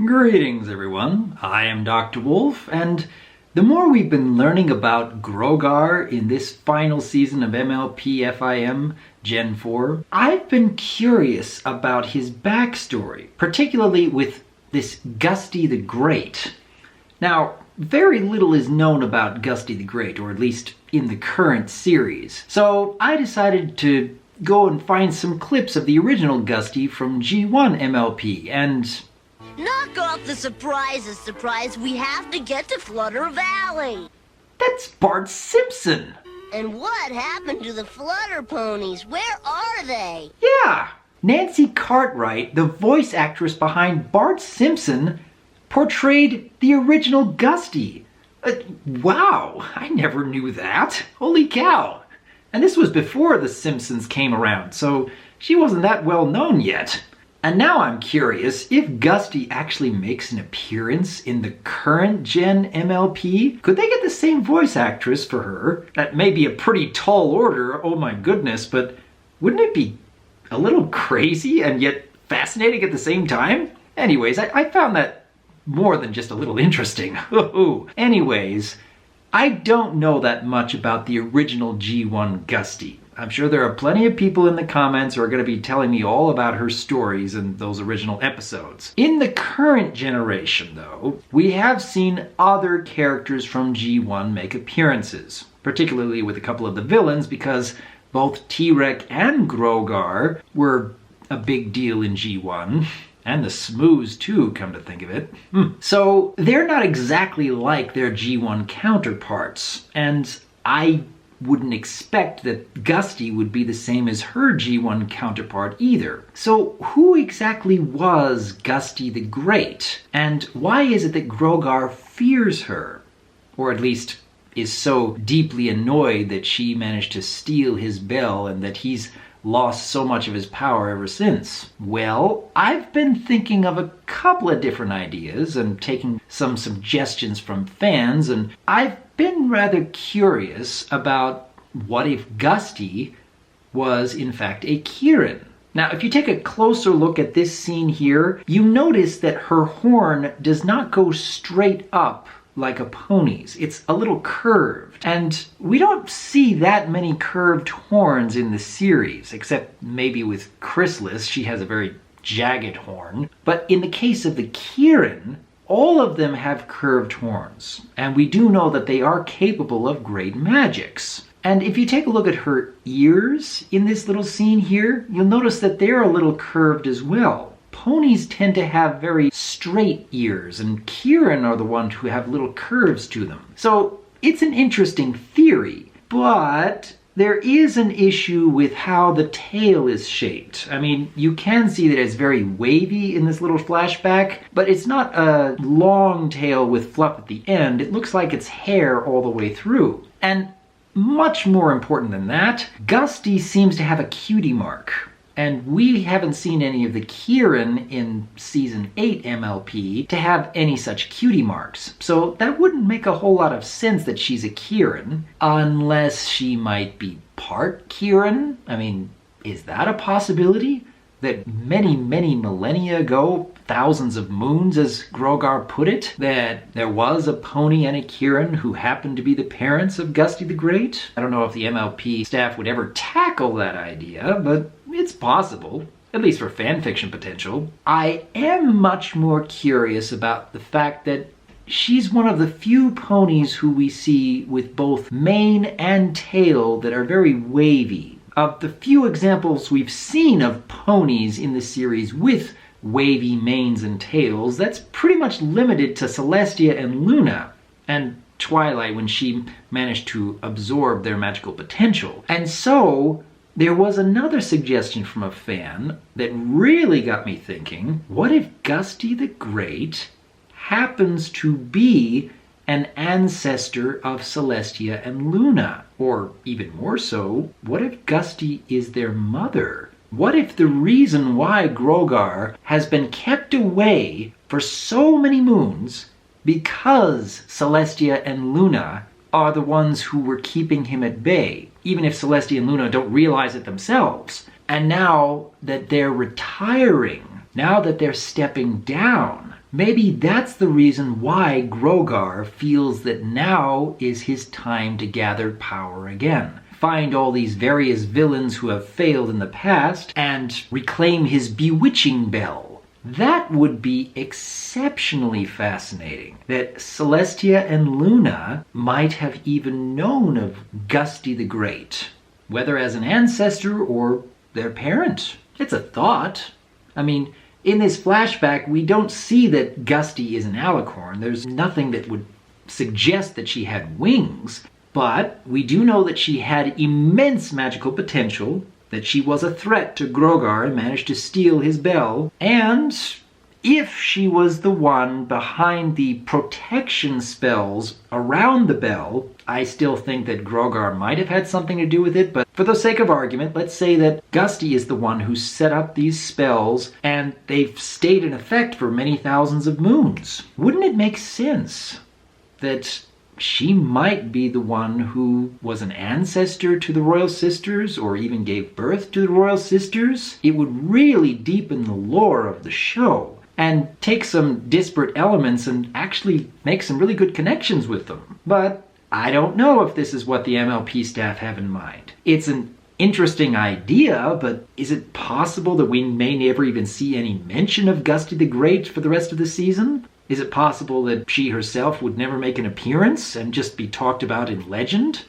Greetings everyone, I am Dr. Wolf, and the more we've been learning about Grogar in this final season of MLP FIM Gen 4, I've been curious about his backstory, particularly with this Gusty the Great. Now, very little is known about Gusty the Great, or at least in the current series, so I decided to go and find some clips of the original Gusty from G1 MLP, and knock off the surprise, we have to get to Flutter Valley. That's Bart Simpson! And what happened to the Flutter ponies? Where are they? Yeah! Nancy Cartwright, the voice actress behind Bart Simpson, portrayed the original Gusty. Wow, I never knew that. Holy cow! And this was before The Simpsons came around, so she wasn't that well known yet. And now I'm curious if Gusty actually makes an appearance in the current Gen MLP. Could they get the same voice actress for her? That may be a pretty tall order, oh my goodness, but wouldn't it be a little crazy and yet fascinating at the same time? Anyways, I found that more than just a little interesting. Anyways, I don't know that much about the original G1 Gusty. I'm sure there are plenty of people in the comments who are going to be telling me all about her stories in those original episodes. In the current generation, though, we have seen other characters from G1 make appearances, particularly with a couple of the villains, because both T-Rex and Grogar were a big deal in G1. And the Smoos too, come to think of it. So they're not exactly like their G1 counterparts, and I wouldn't expect that Gusty would be the same as her G1 counterpart either. So who exactly was Gusty the Great? And why is it that Grogar fears her? Or at least is so deeply annoyed that she managed to steal his bell and that he's lost so much of his power ever since? Well, I've been thinking of a couple of different ideas and taking some suggestions from fans, and I've been rather curious about what if Gusty was in fact a Kirin. Now, if you take a closer look at this scene here, you notice that her horn does not go straight up like a pony's. It's a little curved, and we don't see that many curved horns in the series, except maybe with Chrysalis. She has a very jagged horn. But in the case of the Kirin, all of them have curved horns, and we do know that they are capable of great magics. And if you take a look at her ears in this little scene here, you'll notice that they're a little curved as well. Ponies tend to have very straight ears, and Kirin are the ones who have little curves to them. So it's an interesting theory, but there is an issue with how the tail is shaped. I mean, you can see that it's very wavy in this little flashback, but it's not a long tail with fluff at the end. It looks like it's hair all the way through. And much more important than that, Gusty seems to have a cutie mark. And we haven't seen any of the Kirin in Season 8 MLP to have any such cutie marks. So that wouldn't make a whole lot of sense that she's a Kirin, unless she might be part Kirin. I mean, is that a possibility? That many, many millennia ago, thousands of moons, as Grogar put it, that there was a pony and a Kirin who happened to be the parents of Gusty the Great? I don't know if the MLP staff would ever tackle that idea, but it's possible, at least for fanfiction potential. I am much more curious about the fact that she's one of the few ponies who we see with both mane and tail that are very wavy. Of the few examples we've seen of ponies in the series with wavy manes and tails, that's pretty much limited to Celestia and Luna, and Twilight when she managed to absorb their magical potential. And so there was another suggestion from a fan that really got me thinking, what if Gusty the Great happens to be an ancestor of Celestia and Luna? Or even more so, what if Gusty is their mother? What if the reason why Grogar has been kept away for so many moons because Celestia and Luna are the ones who were keeping him at bay, even if Celestia and Luna don't realize it themselves. And now that they're retiring, now that they're stepping down, Maybe that's the reason why Grogar feels that now is his time to gather power again. Find all these various villains who have failed in the past and reclaim his bewitching bell. That would be exceptionally fascinating. That Celestia and Luna might have even known of Gusty the Great, whether as an ancestor or their parent. It's a thought. I mean, in this flashback, we don't see that Gusty is an alicorn. There's nothing that would suggest that she had wings, but we do know that she had immense magical potential, that she was a threat to Grogar and managed to steal his bell, and if she was the one behind the protection spells around the bell, I still think that Grogar might have had something to do with it, but for the sake of argument, let's say that Gusty is the one who set up these spells and they've stayed in effect for many thousands of moons. Wouldn't it make sense that she might be the one who was an ancestor to the Royal Sisters or even gave birth to the Royal Sisters? It would really deepen the lore of the show and take some disparate elements and actually make some really good connections with them. But I don't know if this is what the MLP staff have in mind. It's an interesting idea, but is it possible that we may never even see any mention of Gusty the Great for the rest of the season? Is it possible that she herself would never make an appearance and just be talked about in legend?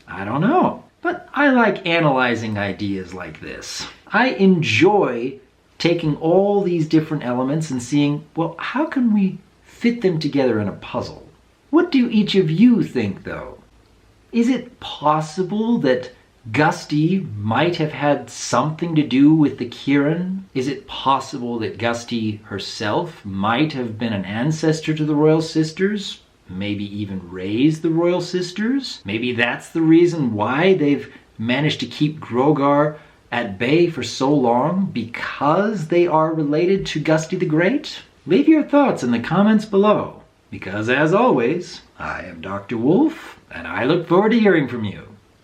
I don't know. But I like analyzing ideas like this. I enjoy taking all these different elements and seeing, well, how can we fit them together in a puzzle? What do each of you think, though? Is it possible that Gusty might have had something to do with the Kirin? Is it possible that Gusty herself might have been an ancestor to the Royal Sisters? Maybe even raised the Royal Sisters? Maybe that's the reason why they've managed to keep Grogar at bay for so long, because they are related to Gusty the Great? Leave your thoughts in the comments below, because as always, I am Dr. Wolf, and I look forward to hearing from you.